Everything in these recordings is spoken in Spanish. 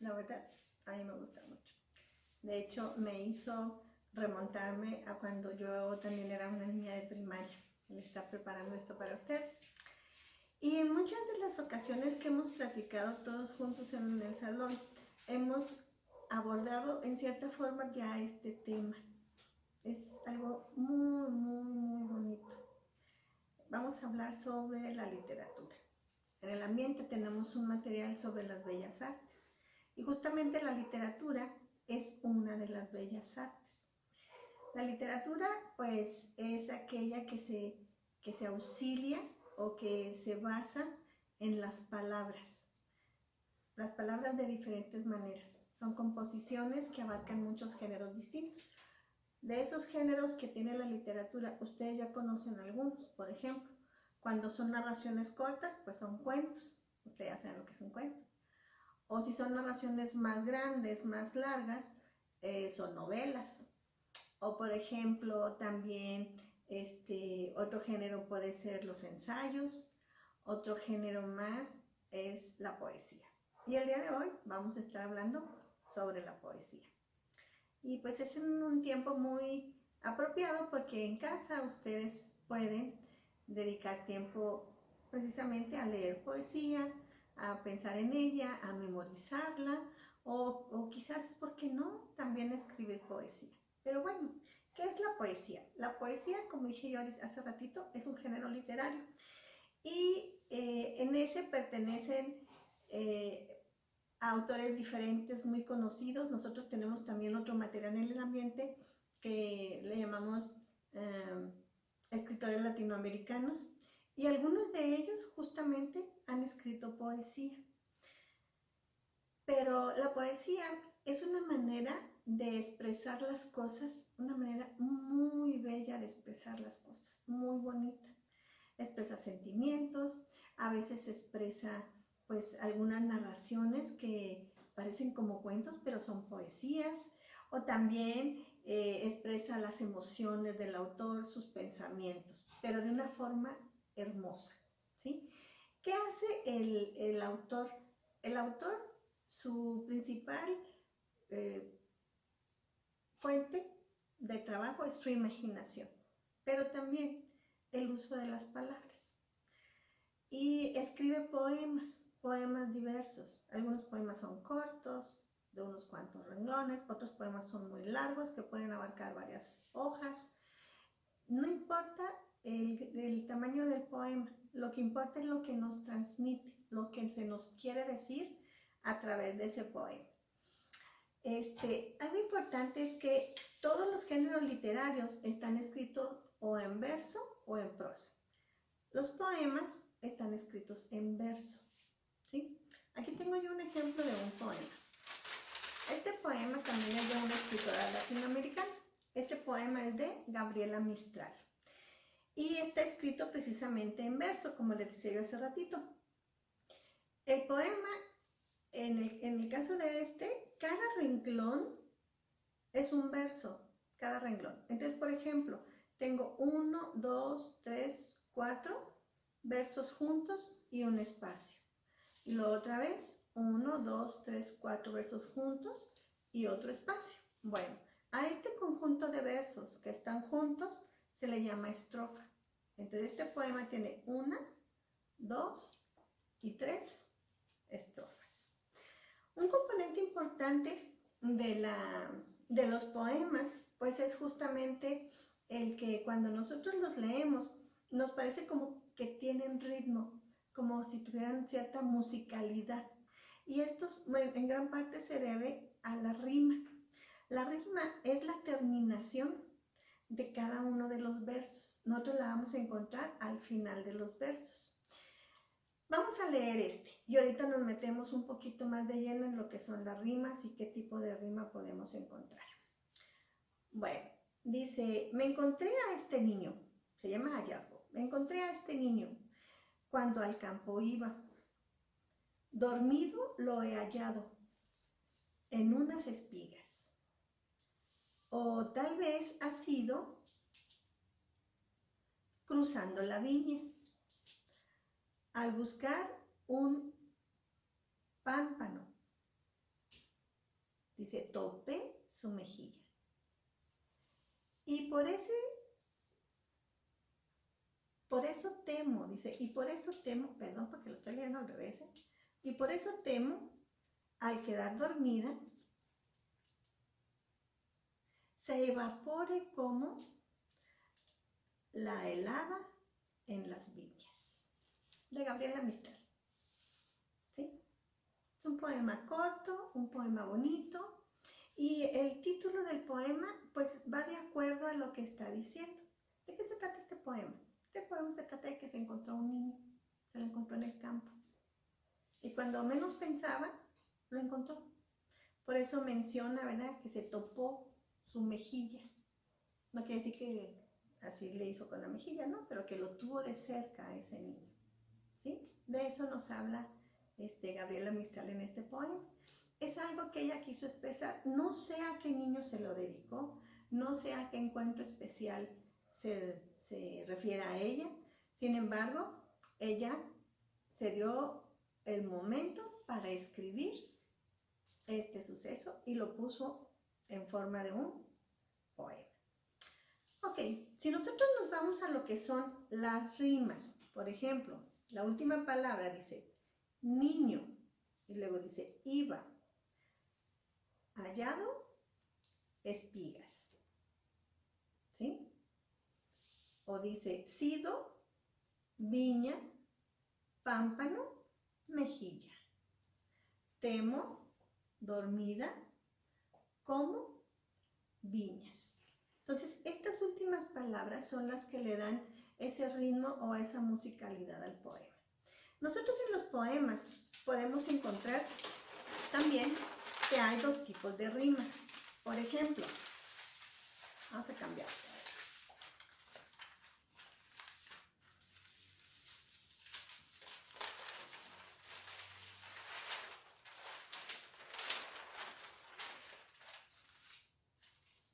la verdad, a mí me gusta mucho. De hecho, me hizo remontarme a cuando yo también era una niña de primaria. Le está preparando esto para ustedes. Y en muchas de las ocasiones que hemos platicado todos juntos en el salón, hemos abordado en cierta forma ya este tema. Es algo muy, muy, muy bonito. Vamos a hablar sobre la literatura. En el ambiente tenemos un material sobre las bellas artes. Y justamente la literatura es una de las bellas artes. La literatura, pues, es aquella que se auxilia o que se basa en las palabras de diferentes maneras. Son composiciones que abarcan muchos géneros distintos. De esos géneros que tiene la literatura, ustedes ya conocen algunos. Por ejemplo, cuando son narraciones cortas, pues son cuentos. Ustedes ya saben lo que es un cuento. O si son narraciones más grandes, más largas, son novelas. O por ejemplo, también otro género puede ser los ensayos. Otro género más es la poesía. Y el día de hoy vamos a estar hablando sobre la poesía. Y pues es en un tiempo muy apropiado porque en casa ustedes pueden dedicar tiempo precisamente a leer poesía, a pensar en ella, a memorizarla o quizás, ¿por qué no?, también a escribir poesía. Pero bueno, ¿qué es la poesía? La poesía, como dije yo hace ratito, es un género literario y en ese pertenecen a autores diferentes muy conocidos. Nosotros tenemos también otro material en el ambiente que le llamamos escritores latinoamericanos, y algunos de ellos justamente han escrito poesía. Pero la poesía es una manera de expresar las cosas, una manera muy bella de expresar las cosas, muy bonita. Expresa sentimientos, a veces expresa pues algunas narraciones que parecen como cuentos, pero son poesías, o también expresa las emociones del autor, sus pensamientos, pero de una forma hermosa, ¿sí? ¿Qué hace el autor? El autor, su principal fuente de trabajo es su imaginación, pero también el uso de las palabras. Y escribe poemas diversos. Algunos poemas son cortos, de unos cuantos renglones, otros poemas son muy largos, que pueden abarcar varias hojas. No importa el tamaño del poema, lo que importa es lo que nos transmite, lo que se nos quiere decir a través de ese poema. Algo importante es que todos los géneros literarios están escritos o en verso o en prosa. Los poemas están escritos en verso, ¿sí? Aquí tengo yo un ejemplo de un poema. Este poema también es de una escritora latinoamericana. Este poema es de Gabriela Mistral y está escrito precisamente en verso, como les decía yo hace ratito. El poema, en el caso de cada renglón es un verso, cada renglón. Entonces, por ejemplo, tengo 1, 2, 3, 4 versos juntos y un espacio. Y luego otra vez, 1, 2, 3, 4 versos juntos y otro espacio. Bueno, a este conjunto de versos que están juntos se le llama estrofa. Entonces este poema tiene 1, 2 y 3 estrofas. Un componente importante de los poemas, pues es justamente el que cuando nosotros los leemos, nos parece como que tienen ritmo, como si tuvieran cierta musicalidad. Y esto en gran parte se debe a la rima. La rima es la terminación de cada uno de los versos. Nosotros la vamos a encontrar al final de los versos. Vamos a leer y ahorita nos metemos un poquito más de lleno en lo que son las rimas y qué tipo de rima podemos encontrar. Bueno, dice: me encontré a este niño, se llama hallazgo, me encontré a este niño cuando al campo iba. Dormido lo he hallado en unas espigas. O tal vez ha sido cruzando la viña al buscar un pámpano dice, topé su mejilla. Y por eso temo, dice, y por eso temo, perdón porque lo estoy leyendo al revés, y por eso temo, al quedar dormida, se evapore como la helada en las viñas, de Gabriela Mistral. ¿Sí? Es un poema corto, un poema bonito, y el título del poema pues va de acuerdo a lo que está diciendo. ¿De qué se trata este poema? Este poema se trata de que se encontró un niño, se lo encontró en el campo, y cuando menos pensaba, lo encontró. Por eso menciona, ¿verdad?, que se topó su mejilla. No quiere decir que así le hizo con la mejilla, ¿no? Pero que lo tuvo de cerca a ese niño. ¿Sí? De eso nos habla Gabriela Mistral en este poema. Es algo que ella quiso expresar. No sé a qué niño se lo dedicó, no sé a qué encuentro especial se refiere a ella. Sin embargo, ella se dio el momento para escribir este suceso y lo puso en forma de un poema. Ok, si nosotros nos vamos a lo que son las rimas, por ejemplo, la última palabra dice niño y luego dice iba, hallado, espigas, ¿sí? O dice sido, viña, pámpano, mejilla, temo, dormida, como, viñas. Entonces, estas últimas palabras son las que le dan ese ritmo o esa musicalidad al poema. Nosotros en los poemas podemos encontrar también que hay dos tipos de rimas. Por ejemplo, vamos a cambiar.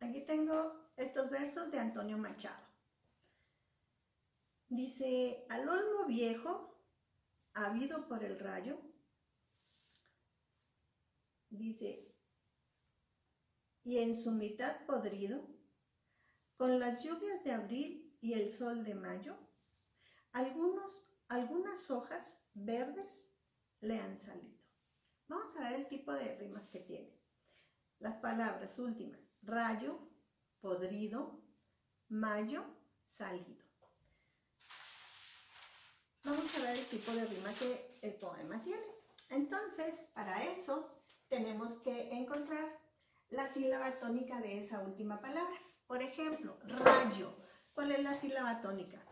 Aquí tengo estos versos de Antonio Machado. Dice, al olmo viejo, habido por el rayo, dice, y en su mitad podrido, con las lluvias de abril y el sol de mayo, algunas hojas verdes le han salido. Vamos a ver el tipo de rimas que tiene. Las palabras últimas, rayo, podrido, mayo, salido. Vamos a ver el tipo de rima que el poema tiene. Entonces, para eso tenemos que encontrar la sílaba tónica de esa última palabra. Por ejemplo, rayo. ¿Cuál es la sílaba tónica?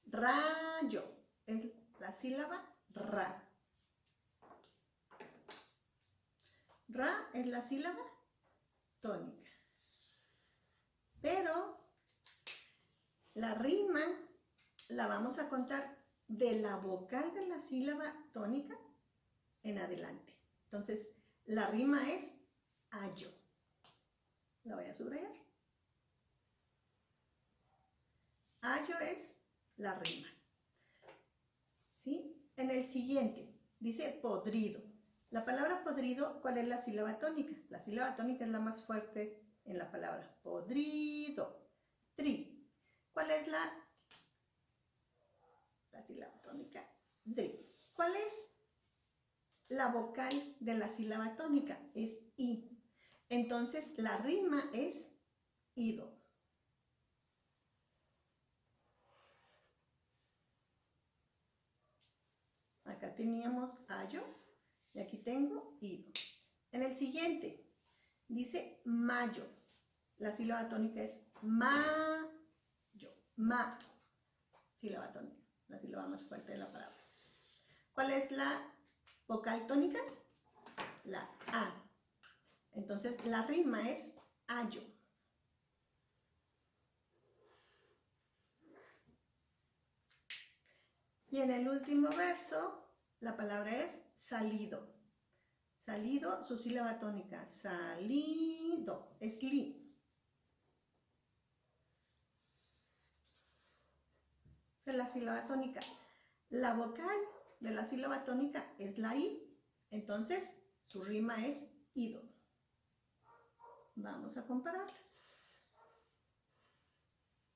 Rayo. Es la sílaba ra. Ra es la sílaba tónica. Pero la rima la vamos a contar de la vocal de la sílaba tónica en adelante. Entonces, la rima es ayo. La voy a subrayar. Ayo es la rima. ¿Sí? En el siguiente, dice podrido. La palabra podrido, ¿cuál es la sílaba tónica? La sílaba tónica es la más fuerte en la palabra. Podrido. Tri. ¿Cuál es la sílaba tónica? Dri. ¿Cuál es la vocal de la sílaba tónica? Es I. Entonces, la rima es ido. Acá teníamos ayo y aquí tengo ido. En el siguiente, dice mayo. La sílaba tónica es mayo. Ma. Sílaba tónica. La sílaba más fuerte de la palabra. ¿Cuál es la vocal tónica? La A. Entonces, la rima es ayo. Y en el último verso, la palabra es salido. Salido, su sílaba tónica. Salido. Es li. Esa es la sílaba tónica. La vocal de la sílaba tónica es la I. Entonces, su rima es ido. Vamos a compararlas.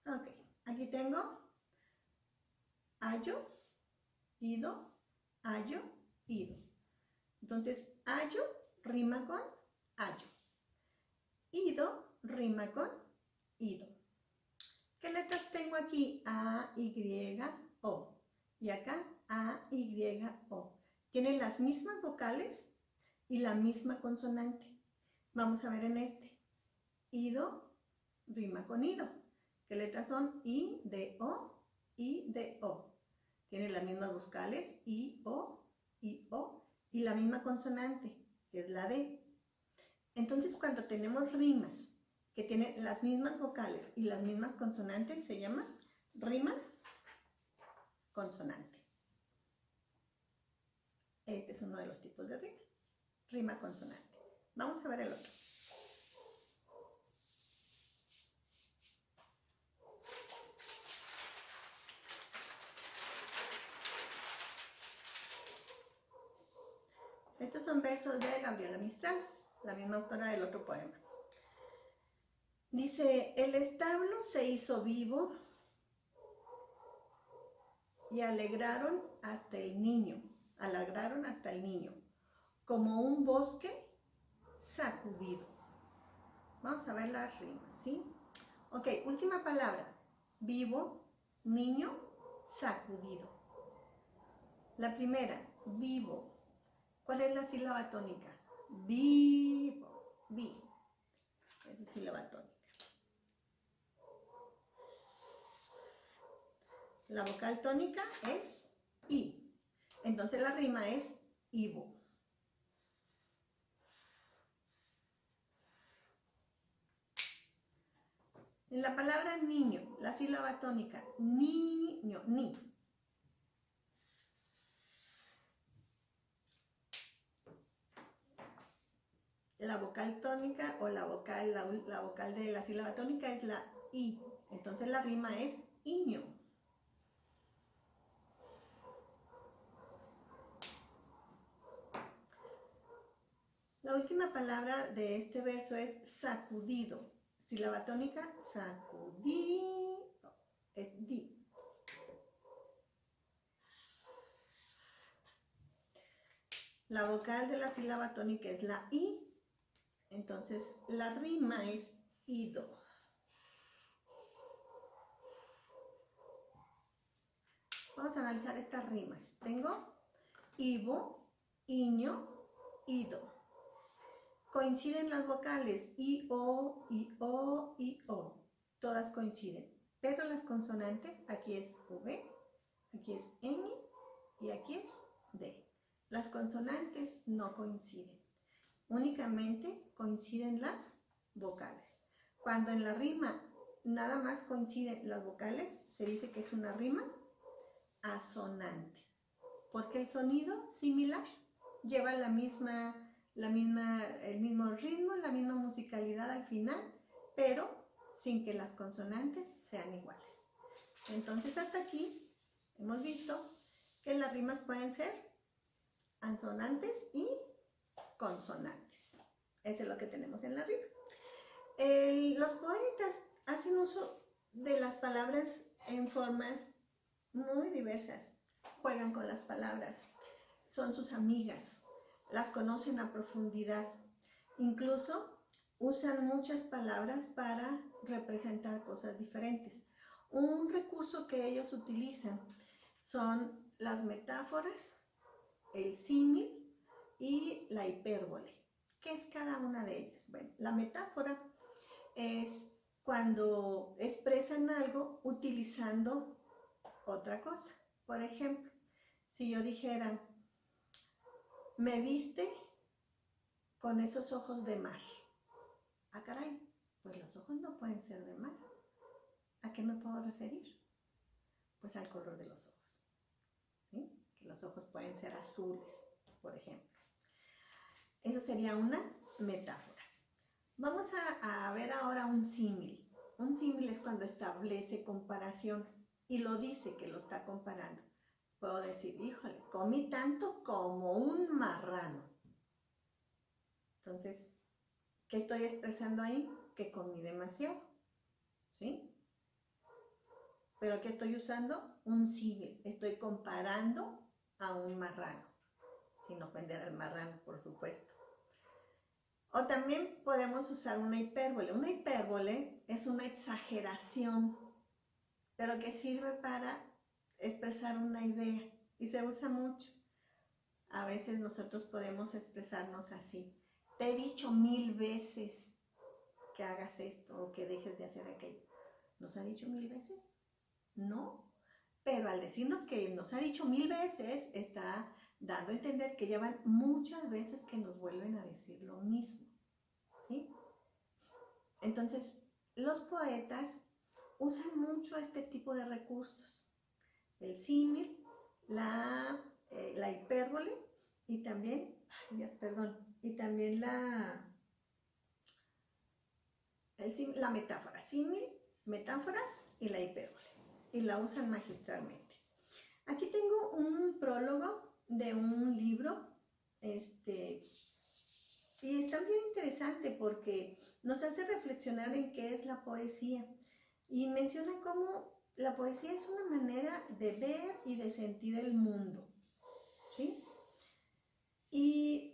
Ok, aquí tengo ayo, ido, ayo, ido. Entonces, ayo rima con ayo. Ido rima con ido. ¿Qué letras tengo aquí? A, Y, O. Y acá A, Y, O. Tienen las mismas vocales y la misma consonante. Vamos a ver en este. Ido rima con ido. ¿Qué letras son? I, D, O, I, D, O. Tienen las mismas vocales, I, O, y la misma consonante, que es la D. Entonces, cuando tenemos rimas que tienen las mismas vocales y las mismas consonantes, se llama rima consonante. Este es uno de los tipos de rima, rima consonante. Vamos a ver el otro. Estos son versos de Gabriela Mistral, la misma autora del otro poema. Dice, el establo se hizo vivo y alegraron hasta el niño, como un bosque sacudido. Vamos a ver las rimas, ¿sí? Ok, última palabra, vivo, niño, sacudido. La primera, vivo. ¿Cuál es la sílaba tónica? Vivo, vi. Esa es sílaba tónica. La vocal tónica es I. Entonces la rima es ivo. En la palabra niño, la sílaba tónica, niño, ni. La vocal tónica o la vocal de la sílaba tónica es la I. Entonces la rima es iño. La última palabra de este verso es sacudido. Sílaba tónica, sacudido, es di. La vocal de la sílaba tónica es la I, entonces la rima es ido. Vamos a analizar estas rimas. Tengo ivo, iño, ido. Coinciden las vocales I, O, I, O, I, O. Todas coinciden. Pero las consonantes, aquí es V, aquí es N y aquí es D. Las consonantes no coinciden. Únicamente coinciden las vocales. Cuando en la rima nada más coinciden las vocales, se dice que es una rima asonante. Porque el sonido similar lleva el mismo ritmo, la misma musicalidad al final, pero sin que las consonantes sean iguales. Entonces hasta aquí hemos visto que las rimas pueden ser asonantes y consonantes. Eso es lo que tenemos en la rima. Los poetas hacen uso de las palabras en formas muy diversas. Juegan con las palabras, son sus amigas, las conocen a profundidad. Incluso usan muchas palabras para representar cosas diferentes. Un recurso que ellos utilizan son las metáforas, el símil y la hipérbole. ¿Qué es cada una de ellas? Bueno, la metáfora es cuando expresan algo utilizando otra cosa. Por ejemplo, si yo dijera, me viste con esos ojos de mar. Ah, caray, pues los ojos no pueden ser de mar. ¿A qué me puedo referir? Pues al color de los ojos. ¿Sí? Que los ojos pueden ser azules, por ejemplo. Esa sería una metáfora. Vamos a ver ahora un símil. Un símil es cuando establece comparación y lo dice que lo está comparando. Puedo decir, híjole, comí tanto como un marrano. Entonces, ¿Qué estoy expresando ahí? Que comí demasiado, ¿sí? Pero ¿qué estoy usando? Un símil. Estoy comparando a un marrano, sin ofender al marrano, por supuesto. O también podemos usar una hipérbole. Una hipérbole es una exageración, pero que sirve para expresar una idea y se usa mucho. A veces nosotros podemos expresarnos así. Te he dicho 1000 veces que hagas esto o que dejes de hacer aquello. ¿Nos ha dicho 1000 veces? No. Pero al decirnos que nos ha dicho 1000 veces, está dando a entender que llevan muchas veces que nos vuelven a decir lo mismo, ¿sí? Entonces, los poetas usan mucho este tipo de recursos. El símil, la hipérbole y también, y también la metáfora. Símil, metáfora y la hipérbole. Y la usan magistralmente. Aquí tengo un prólogo de un libro, y está bien interesante porque nos hace reflexionar en qué es la poesía y menciona cómo la poesía es una manera de ver y de sentir el mundo, ¿sí? Y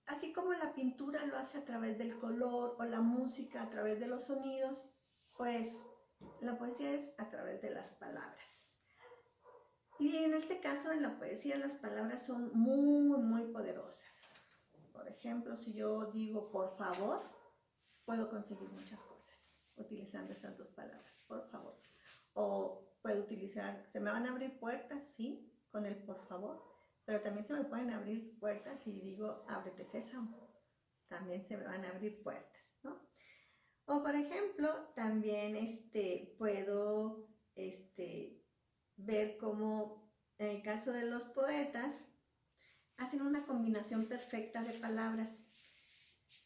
así como la pintura lo hace a través del color o la música a través de los sonidos, pues la poesía es a través de las palabras. Y en este caso, en la poesía, las palabras son muy, muy poderosas. Por ejemplo, si yo digo por favor, puedo conseguir muchas cosas utilizando esas dos palabras, por favor. O puedo utilizar, se me van a abrir puertas, sí, con el por favor, pero también se me pueden abrir puertas si digo ábrete sésamo, también se me van a abrir puertas, ¿no? O por ejemplo, también puedo ver cómo en el caso de los poetas hacen una combinación perfecta de palabras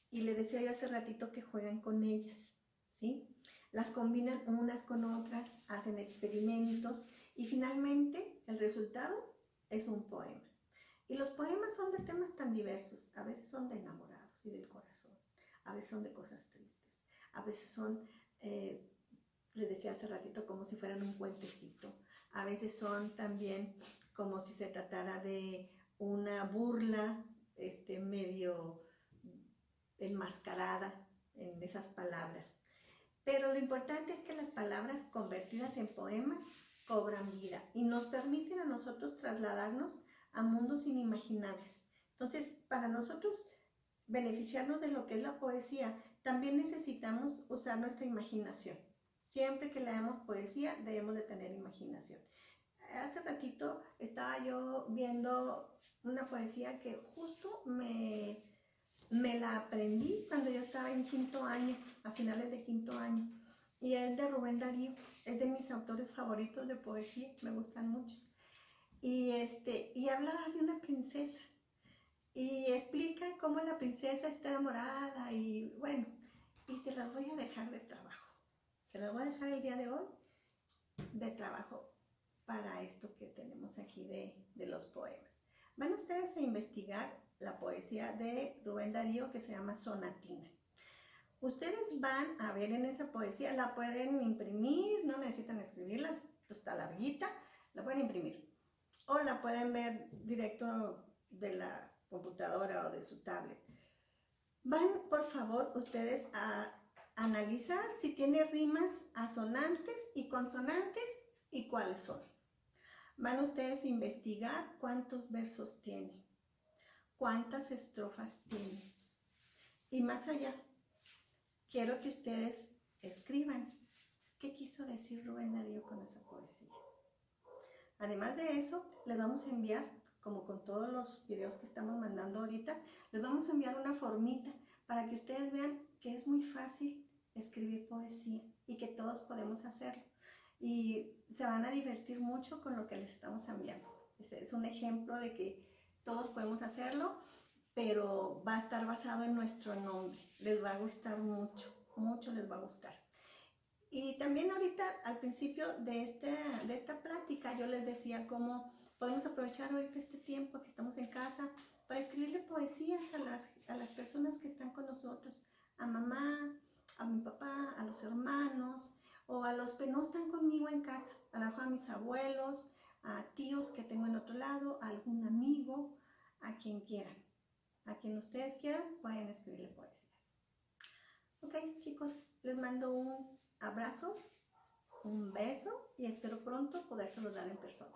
y le decía yo hace ratito que juegan con ellas, ¿sí? Las combinan unas con otras, hacen experimentos y finalmente el resultado es un poema. Y los poemas son de temas tan diversos, a veces son de enamorados y del corazón, a veces son de cosas tristes, a veces son, les decía hace ratito, como si fueran un cuentecito, a veces son también como si se tratara de una burla medio enmascarada en esas palabras. Pero lo importante es que las palabras convertidas en poema cobran vida y nos permiten a nosotros trasladarnos a mundos inimaginables. Entonces, para nosotros beneficiarnos de lo que es la poesía, también necesitamos usar nuestra imaginación. Siempre que leamos poesía, debemos de tener imaginación. Hace ratito estaba yo viendo una poesía que justo me la aprendí cuando yo estaba en quinto año, a finales de quinto año. Y es de Rubén Darío, es de mis autores favoritos de poesía, me gustan muchos. Y hablaba de una princesa y explica cómo la princesa está enamorada y bueno, y se las voy a dejar de trabajo. Se las voy a dejar el día de hoy de trabajo para esto que tenemos aquí de los poemas. Van ustedes a investigar la poesía de Rubén Darío que se llama Sonatina. Ustedes van a ver en esa poesía, la pueden imprimir, no necesitan escribirla, está larguita, la pueden imprimir. O la pueden ver directo de la computadora o de su tablet. Van, por favor, ustedes a analizar si tiene rimas asonantes y consonantes y cuáles son. Van ustedes a investigar cuántos versos tiene, cuántas estrofas tiene. Y más allá, quiero que ustedes escriban qué quiso decir Rubén Darío con esa poesía. Además de eso, les vamos a enviar, como con todos los videos que estamos mandando ahorita, les vamos a enviar una formita para que ustedes vean que es muy fácil escribir poesía y que todos podemos hacerlo. Y se van a divertir mucho con lo que les estamos enviando. Este es un ejemplo de que todos podemos hacerlo, pero va a estar basado en nuestro nombre. Les va a gustar mucho, mucho les va a gustar. Y también ahorita, al principio de esta plática, yo les decía cómo podemos aprovechar ahorita este tiempo que estamos en casa para escribirle poesías a las personas que están con nosotros, a mamá, a mi papá, a los hermanos, o a los que no están conmigo en casa, a lo mejor a mis abuelos, a tíos que tengo en otro lado, a algún amigo, a quien quieran. A quien ustedes quieran, pueden escribirle poesías. Ok, chicos, les mando un abrazo, un beso y espero pronto poder saludar en persona.